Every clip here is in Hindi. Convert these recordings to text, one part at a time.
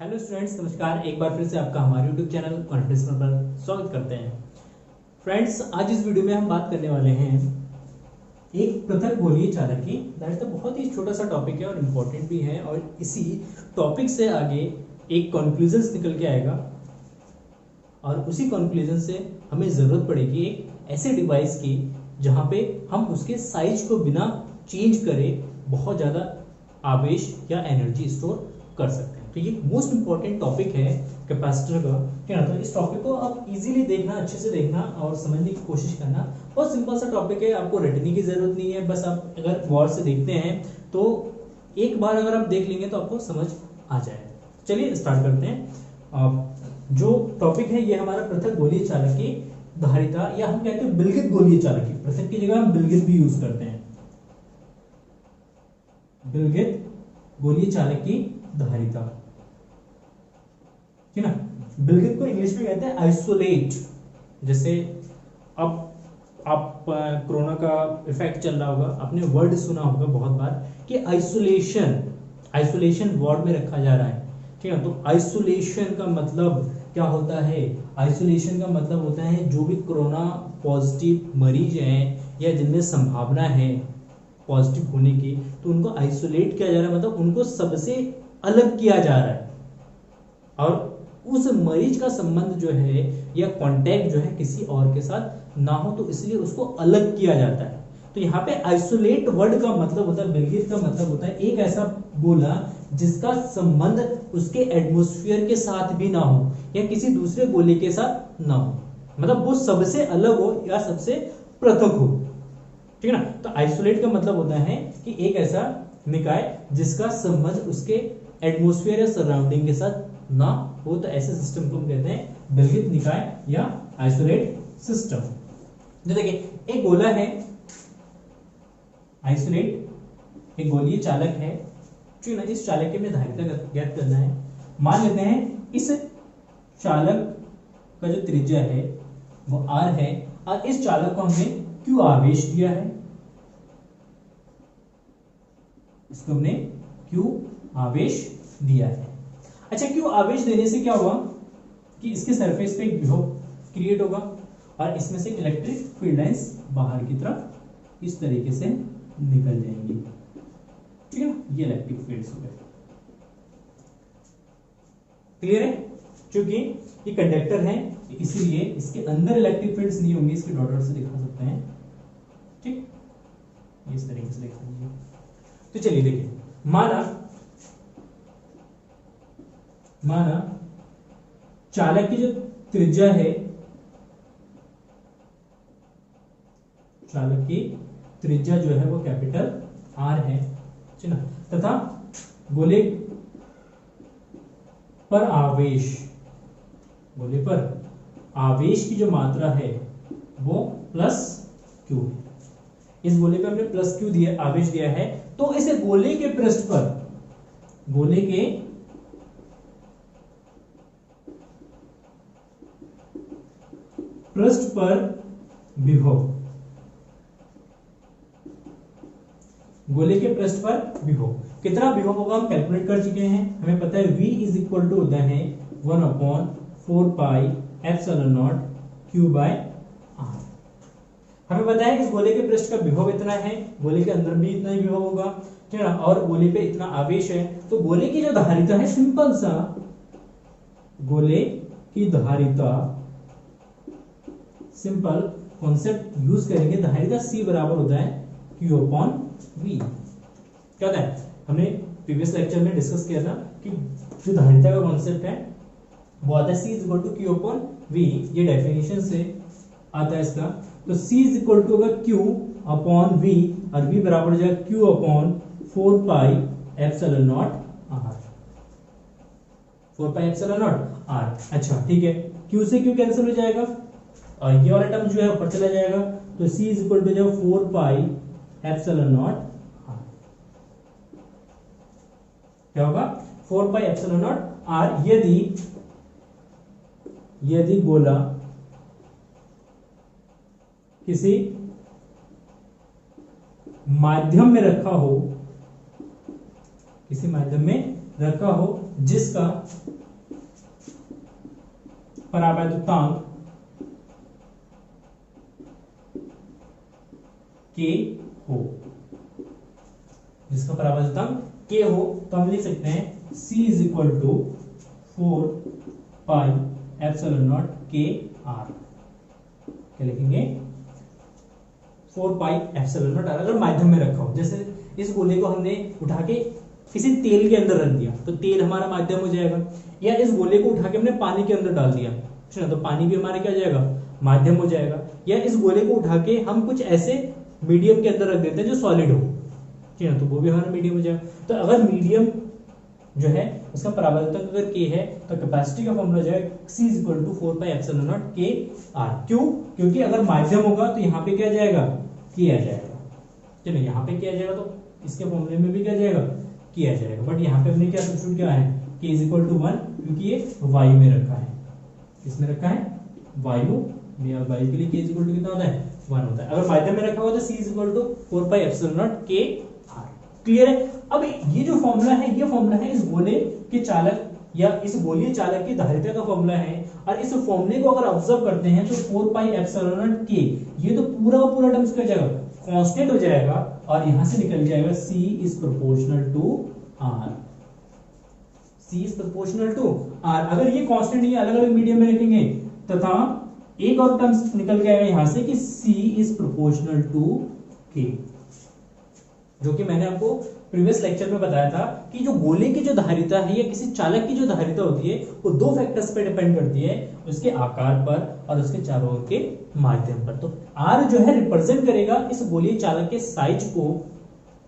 हेलो स्टूडेंट्स, नमस्कार। एक बार फिर से आपका हमारे यूट्यूब चैनल कॉन्फिडेंस पर स्वागत करते हैं। फ्रेंड्स, आज इस वीडियो में हम बात करने वाले हैं एक पृथक गोलीय चालक की। दैट्स द बहुत ही छोटा सा टॉपिक है और इम्पोर्टेंट भी है, और इसी टॉपिक से आगे एक कंक्लूजन निकल के आएगा, और उसी कंक्लूजन से हमें ज़रूरत पड़ेगी एक ऐसे डिवाइस की जहाँ पे हम उसके साइज को बिना चेंज करे बहुत ज़्यादा आवेश या एनर्जी स्टोर कर सकते हैं। तो ये मोस्ट इंपॉर्टेंट टॉपिक है कैपेसिटर का, क्या ना। तो इस टॉपिक को आप इजीली देखना, अच्छे से देखना और समझने की कोशिश करना। बहुत सिंपल सा टॉपिक है, आपको रटने की जरूरत नहीं है। बस आप अगर गौर से देखते हैं तो एक बार अगर आप देख लेंगे तो आपको समझ आ जाएगा। चलिए स्टार्ट करते हैं। जो टॉपिक है ये हमारा पृथक गोलीय चालक की धारिता, या हम कहते हैं विलगित गोलीय चालक की। पृथक की जगह हम विलगित भी यूज करते हैं। विलगित गोलीय चालक की धारिता, ठीक है ना। विलगित को इंग्लिश में कहते हैं आइसोलेट। जैसे अब आप कोरोना का इफेक्ट चल रहा होगा, आपने वर्ड सुना होगा बहुत बार कि आइसोलेशन वार्ड में रखा जा रहा है, ठीक है। तो आइसोलेशन का मतलब क्या होता है? आइसोलेशन का मतलब होता है जो भी कोरोना पॉजिटिव मरीज हैं या जिनमें संभावना है पॉजिटिव होने की, तो उनको आइसोलेट किया जा रहा है, मतलब उनको सबसे अलग किया जा रहा है, और उस मरीज का संबंध जो है या कांटेक्ट जो है किसी और के साथ ना हो, तो इसलिए उसको अलग किया जाता है। तो यहाँ पे आइसोलेट वर्ड का मतलब होता है, विलगित का मतलब होता है एक ऐसा गोला जिसका संबंध उसके एटमॉस्फेयर के साथ भी ना हो या किसी दूसरे गोले के साथ ना हो, मतलब वो सबसे अलग हो या सबसे पृथक हो, ठीक है ना। तो आइसोलेट का मतलब होता है कि एक ऐसा निकाय जिसका संबंध उसके एटमॉस्फेयर या सराउंडिंग के साथ ना हो, तो ऐसे सिस्टम को हम कहते हैं विलगित निकाय या आइसोलेट सिस्टम। जो देखिए एक गोला है आइसोलेट, एक गोलीय चालक है, ठीक है ना। इस चालक की हमें धारिता ज्ञात करना है। मान लेते हैं इस चालक का जो त्रिज्या है वो r है, और इस चालक को हमने q आवेश दिया है। इसको हमने q आवेश दिया है। अच्छा, q आवेश देने से क्या हुआ कि इसके सरफेस पे एक विभव क्रिएट होगा, और इसमें से इलेक्ट्रिक फील्ड लाइंस बाहर की तरफ इस तरीके से निकल जाएंगी, ठीक है ना। ये इलेक्ट्रिक फील्ड्स हो गए। क्लियर है? क्योंकि ये कंडक्टर है इसीलिए इसके अंदर इलेक्ट्रिक फील्ड्स नहीं होंगे, इसके डॉट से दिखा सकते हैं, ठीक। इस तरीके से दिखा दीजिए। तो चलिए देखिए, माना चालक की जो त्रिज्या है, चालक की त्रिज्या जो है वो कैपिटल R है, ठीक है, तथा गोले पर आवेश की जो मात्रा है वो प्लस Q। इस गोले पे हमने प्लस Q दिया, आवेश दिया है, तो इसे गोले के पृष्ठ पर विभव, गोले के पृष्ठ पर विभव कितना विभव होगा हम कैलकुलेट कर चुके हैं। हमें पता है V इज इक्वल टू होता है 1/4 pi epsilon naught Q by R। हमें पता है इस गोले के पृष्ठ का विभव इतना है, गोले के अंदर भी इतना ही विभव होगा, ठीक है ना, और गोले पे इतना आवेश है। तो गोले की जो धारिता है, सिंपल सा गोले की धारिता, सिंपल कॉन्सेप्ट यूज करेंगे, धारिता C बराबर होता है Q अपॉन V। क्या होता है, हमने प्रीवियस लेक्चर में डिस्कस किया था कि जो धारिता का कॉन्सेप्ट है वो आता है C is equal to Q upon V। ये डेफिनेशन से आता है इसका। तो C इज इक्वल टू होगा Q अपॉन V, और V बराबर हो जाएगा Q upon 4 pi epsilon naught R। 4 pi epsilon naught R। अच्छा ठीक है, Q से Q कैंसिल हो जाएगा और ये वाला टर्म जो है ऊपर चला जाएगा, तो C इज इक्वल टू जो 4 पाई एप्सिलॉन नॉट R। क्या होगा? 4 पाई एप्सिलॉन नॉट R। यदि गोला किसी माध्यम में रखा हो, किसी माध्यम में रखा हो जिसका परावैद्युतांक के हो, जिसका परावैद्युतांक के हो, तो हम लिख सकते हैं C is equal to 4 pi epsilon naught K R. क्या लिखेंगे? 4 पाई एप्सिलॉन नॉट आर। अगर माध्यम में रखा हो, जैसे इस गोले को हमने उठा के किसी तेल के अंदर रख दिया तो तेल हमारा माध्यम हो जाएगा, या इस गोले को उठा के हमने पानी के अंदर डाल दिया तो पानी भी हमारे क्या हो जाएगा? माध्यम हो जाएगा। या इस गोले को उठा के हम कुछ ऐसे मीडियम के अंदर रख देते हैं जो सॉलिड हो, ठीक है, तो वो भी हमारा मीडियम हो जाएगा। तो अगर मीडियम जो है उसका परावर्तक अगर के है तो कैपेसिटी का फॉर्मूला जो है C is equal to 4 pi epsilon naught K R. क्यों? क्योंकि अगर माध्यम होगा तो यहाँ पे क्या जाएगा? किया जाएगा। चलो यहाँ पे किया जाएगा तो इसके फॉर्मूले में भी क्या जाएगा? किया जाएगा। बट यहाँ पे हमने क्या सब्स्टिट्यूट किया है? K इज इक्वल टू 1, क्योंकि ये वायु में रखा है। किसमें रखा है? वायु में। वायु के लिए K इज इक्वल टू कितना होता है? 1 होता है। अगर माध्यम में रखा हुआ तो C is equal to 4 pi epsilon naught K R. Clear है? अब ये जो फॉर्मूला है, ये फॉर्मूला है इस गोले के चालक या इस गोलीय चालक की धारिता का फॉर्मूला है। और इस फॉर्मूले को अगर ऑब्जर्व करते हैं तो 4 पाई एप्सिलॉन नॉट के, ये तो पूरा का पूरा टर्म्स क्या जाएगा? कांस्टेंट हो जाएगा, और यहां से निकल जाएगा C is proportional to R। C is proportional to R। अगर ये कांस्टेंट ये अलग अलग मीडियम में रखेंगे तथा एक और टर्म्स निकल के आएगा यहां से कि C is proportional to K, जो कि मैंने आपको प्रीवियस लेक्चर में बताया था कि जो गोले की जो धारिता है या किसी चालक की जो धारिता होती है वो दो फैक्टर्स पे डिपेंड करती है, उसके आकार पर और उसके चारों ओर के माध्यम पर। तो R जो है रिप्रेजेंट करेगा इस गोलीय चालक के साइज को,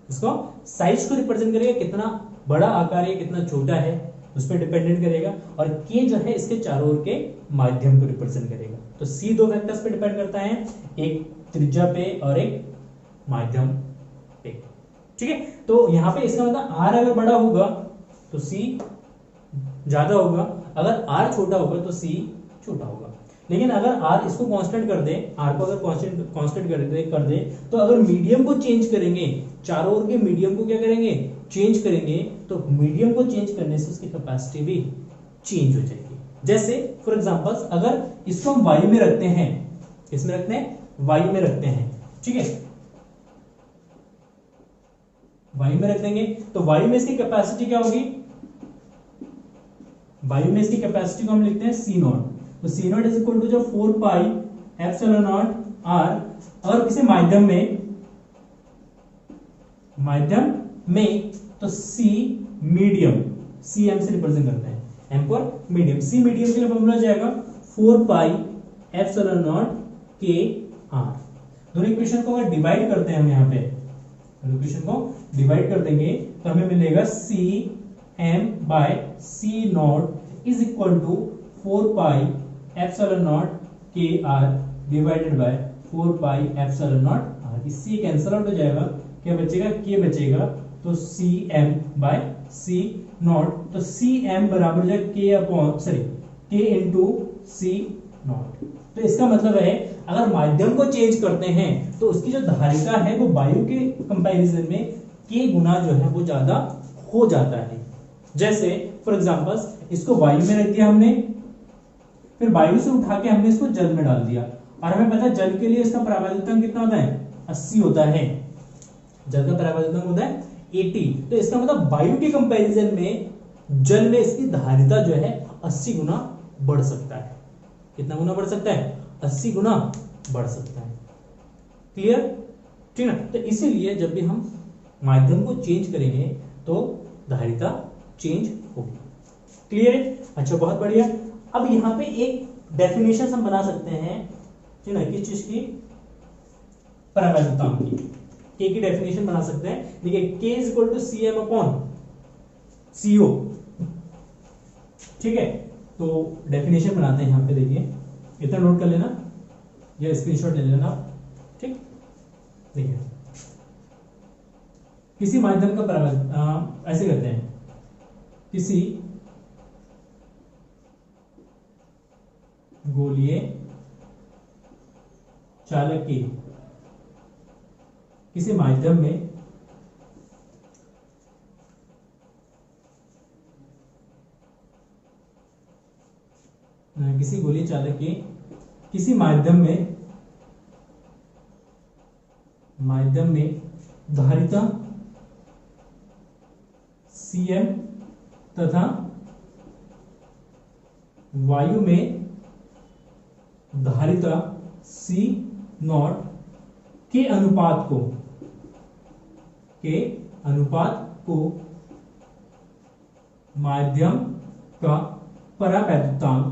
इसको साइज को रिप्रेजेंट करेगा, कितना बड़ा आकार है कितना छोटा है उस पर डिपेंडेंट करेगा। और K जो है इसके चारों ओर के माध्यम को रिप्रेजेंट करेगा। तो C दो फैक्टर्स पे डिपेंड करता है, एक त्रिज्या पे और एक माध्यम पे, ठीक है। तो यहां पे इसका मतलब R अगर बड़ा होगा तो C ज्यादा होगा, अगर R छोटा होगा तो C छोटा होगा। लेकिन अगर R इसको कांस्टेंट कर दे, R को अगर कांस्टेंट कर दे तो अगर मीडियम को चेंज करेंगे, चारों ओर के मीडियम को क्या करेंगे? चेंज करेंगे, तो मीडियम को चेंज करने से उसकी कैपेसिटी भी चेंज हो जाएगी। जैसे फॉर एग्जांपल अगर इसको हम वायु में रखते हैं, इसमें रखते हैं, वायु में रखते हैं, ठीक है, वायु में रख देंगे तो वायु में इसकी कैपेसिटी क्या होगी? वायु में इसकी कैपेसिटी को हम लिखते हैं C नॉट। तो C naught is equal to जो 4 पाई एप्सिलॉन नॉट R। अगर किसी माध्यम में तो C मीडियम, C M से रिप्रेजेंट करते हैं, M पर मीडियम। C मीडियम के लिए फॉर्मूला जाएगा 4 pi epsilon naught K R। दोनों इक्वेशन को अगर डिवाइड करते हैं हम यहाँ पे, इक्वेशन को डिवाइड कर देंगे तो हमें मिलेगा C M by C naught is equal to 4 pi epsilon naught K R divided by 4 pi epsilon naught R। इससे कैंसिल आउट हो जाएगा, क्या बचेगा? K बचेगा, तो C M by C naught. तो C M बराबर हो जाएगा K इंटू C नॉट। तो इसका मतलब है अगर माध्यम को चेंज करते हैं तो उसकी जो धारिता है वो वायु के कंपैरिजन में K गुना जो है वो ज्यादा हो जाता है। जैसे फॉर एग्जांपल इसको वायु में रख दिया हमने, फिर वायु से उठा के हमने इसको जल में डाल दिया, और हमें पता है जल के लिए इसका परावैद्युतांक कितना होता है? 80 होता है। जल का परावैद्युतांक होता है 80। तो इसका मतलब वायु के कंपैरिजन में जल में इसकी धारिता जो है 80 गुना बढ़ सकता है। कितना गुना बढ़ सकता है? 80 गुना बढ़ सकता है। क्लियर? ठीक ना? तो इसीलिए जब भी हम माध्यम को चेंज करेंगे तो धारिता चेंज होगी। क्लियर है? अच्छा, बहुत बढ़िया। अब यहाँ पे एक डेफिनेशन हम बना सकते हैं, ठीक है, किस चीज की? परावैद्युतांक की। K की डेफिनेशन बना सकते हैं। देखिए K is equal to CM upon CO, ठीक है। तो डेफिनेशन बनाते हैं यहाँ पे, देखिए इतना नोट कर लेना या स्क्रीनशॉट ले लेना, ठीक। देखिए किसी माध्यम का परावैद्युतांक ऐसे करते हैं, किसी गोलीय चालक की किसी माध्यम में किसी गोली चालक की किसी माध्यम में धारिता cm तथा वायु में धारिता c नॉट के अनुपात को माध्यम का परावैद्युतांक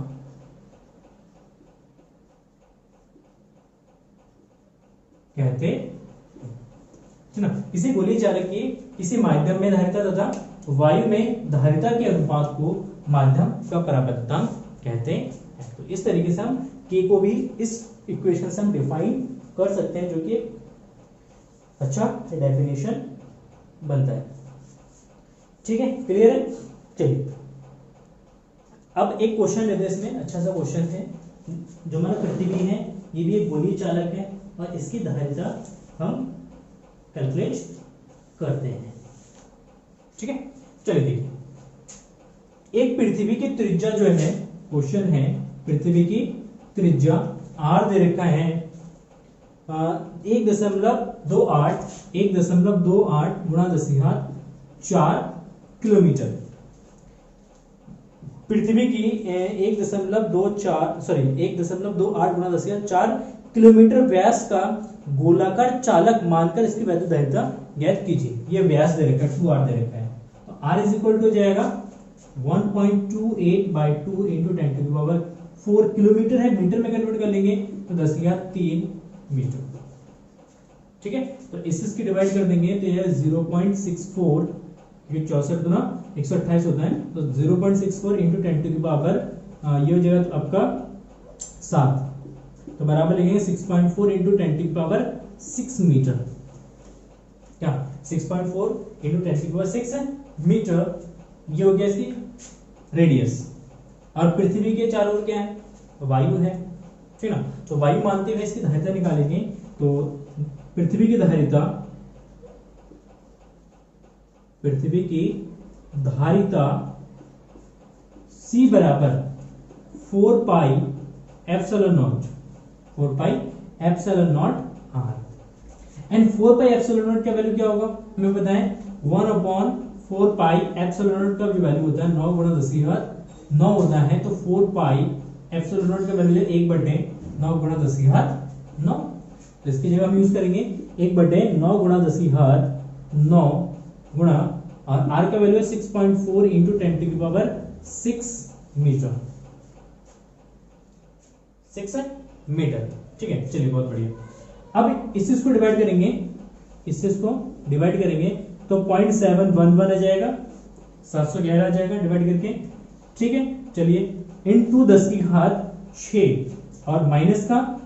कहते है ना। किसी गोली चालक की किसी माध्यम में धारिता तथा वायु में धारिता के अनुपात को माध्यम का परावैद्युतांक कहते हैं। तो इस तरीके से हम k को भी इस इक्वेशन से हम डिफाइन कर सकते हैं, जो कि अच्छा डेफिनेशन बनता है। ठीक है, क्लियर है। चलिए अब एक क्वेश्चन लेते हैं, इसमें अच्छा सा क्वेश्चन है। जो हमारा पृथ्वी है ये भी एक गोलीय चालक है और इसकी धारिता हम कैलकुलेट करते हैं। ठीक है, चलिए देखिए। एक पृथ्वी की त्रिज्या जो है, क्वेश्चन है पृथ्वी की त्रिज्या r दे रखा है 1.28 गुणा 10⁴ किलोमीटर। पृथ्वी की 1.28 गुणा 10⁴ किलोमीटर व्यास का गोलाकार चालक मानकर इसकी वैद्युत धारिता ज्ञात कीजिए। ये व्यास दे रखा है, 2r दे रखा है। तो r इज इक्वल टू जाएगा 1.28/2 × 10⁴ किलोमीटर है, मीटर में कन्वर्ट कर लेंगे तो 10⁵ मीटर। ठीक है, तो इसकी डिवाइड कर देंगे तो यह 0.64, ये 64 गुना 128 होता है, तो 0.64 × 10⁻, ये हो जाएगा आपका 7, तो बराबर लिखेंगे 6.4 × 10⁶ मीटर। क्या 6.4 × 10⁶ मीटर, ये हो गया इसकी रेडियस। और पृथ्वी के चारों ओर क्या है, वायु है। ठीक ना, तो वायु मानते हुए इसकी धारिता निकालेंगे। तो पृथ्वी की धारिता C बराबर 4πε0 r। एंड 4πε0 का वैल्यू क्या होगा हमें बताएं। 1/4πε0 का भी वैल्यू होता है 9 गुणा 10⁹ होता है। तो 4πε0 का वैल्यू है 1/9 गुणा 10⁹। तो इसकी जगह हम यूज करेंगे 1/9 गुणा 10⁹ गुणा, और r का वैल्यू है 6.4 × 10⁶ मीटर। 6 मीटर। ठीक है, चलिए बहुत बढ़िया। अब इससे इसको डिवाइड करेंगे, तो 0.711 आ जाएगा, 711 आ जाएगा डिवाइड करके। ठीक है, चलिए इनटू 10⁶ और माइनस का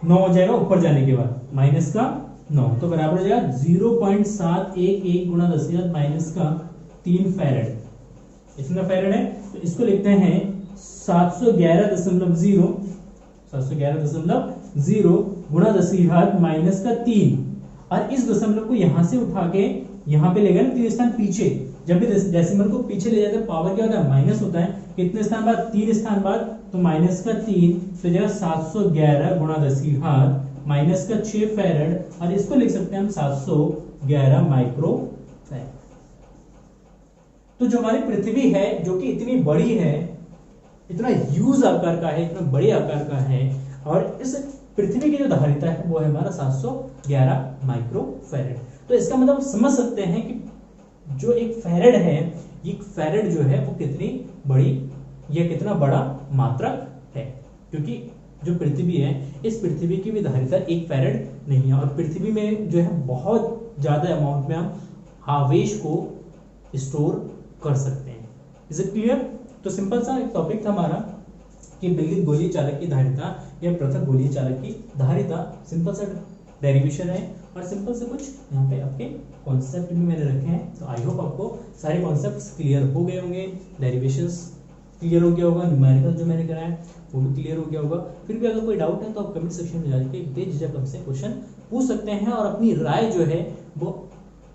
9 हो जाएगा ऊपर जाने के बाद, माइनस का 9, तो बराबर हो जाएगा 0.711 गुणा 10⁻³ फैरेड। इतना फैरेड है, तो इसको लिखते हैं 711.0 गुणा 10⁻³ और इस दशमलव को यहां से उठा के यहां पे ले गए 3 स्थान पीछे। जब भी डेसिमल को पीछे ले जाते हैं पावर क्या होता है, माइनस होता है। कितने स्थान बाद, 3 स्थान बाद, तो -3, तो जगह 711 गुणा 10⁻⁻6 फैरेड, और इसको लिख सकते हैं हम 711 माइक्रो फैरेड। तो जो हमारी पृथ्वी है, जो कि इतनी बड़ी है, इतना ह्यूज आकार का है, इतना बड़े आकार का है, और इस पृथ्वी की जो धारिता है वो है हमारा 711 माइक्रो फैरेड। तो इसका मतलब समझ सकते हैं कि जो एक फैरेड है, ये फैरेड जो है वो कितनी बड़ी या कितना बड़ा मात्रक है, क्योंकि जो पृथ्वी है, इस पृथ्वी की भी धारिता 1 फैरेड नहीं है। और पृथ्वी में जो है बहुत ज्यादा अमाउंट में हम आवेश को स्टोर कर सकते हैं। Is it clear? तो सिंपल सा एक टॉपिक था हमारा कि विद्युत गोलीय चालक की धारिता या पृथक गोलीय चालक की धारिता। सिंपल सा डेरिवेशन है और सिंपल से कुछ यहाँ पे आपके कॉन्सेप्ट भी मैंने रखे हैं। तो आई होप आपको सारे कॉन्सेप्ट्स क्लियर हो गए होंगे, डेरिवेशंस क्लियर हो गया होगा, न्यूमेरिकल जो मैंने कराया वो भी क्लियर हो गया होगा। फिर भी अगर कोई डाउट है तो आप कमेंट सेक्शन में जाके बेझिझक हमसे क्वेश्चन पूछ सकते हैं और अपनी राय जो है वो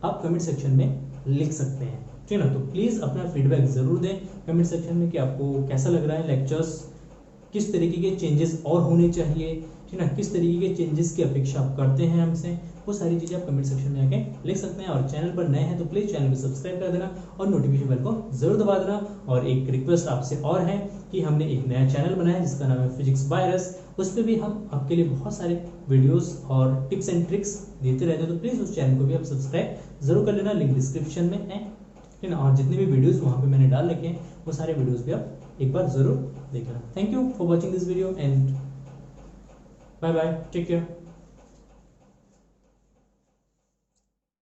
आप कमेंट सेक्शन में लिख सकते हैं। ठीक है ना, तो प्लीज़ अपना फीडबैक ज़रूर दें कमेंट सेक्शन में कि आपको कैसा लग रहा है लेक्चर्स, किस तरीके के चेंजेस और होने चाहिए, ठीक है ना, किस तरीके के चेंजेस की अपेक्षा आप करते हैं हमसे, वो सारी चीज़ें आप कमेंट सेक्शन में आके लिख सकते हैं। और चैनल पर नए हैं तो प्लीज़ चैनल को सब्सक्राइब कर देना और नोटिफिकेशन बेल को जरूर दबा देना। और एक रिक्वेस्ट आपसे और है कि हमने एक नया चैनल बनाया है जिसका नाम है फिजिक्स बाय रस। उस पर भी हम आपके लिए बहुत सारे वीडियोस और टिप्स एंड ट्रिक्स देते रहते हैं, तो प्लीज़ उस चैनल को भी आप सब्सक्राइब जरूर कर लेना, लिंक डिस्क्रिप्शन में है, ठीक है ना। और जितने भी वीडियोस वहाँ पे मैंने डाल रखे हैं वो सारे वीडियोस भी आप एक बार जरूर देखना। Thank you for watching this video and bye bye, take care.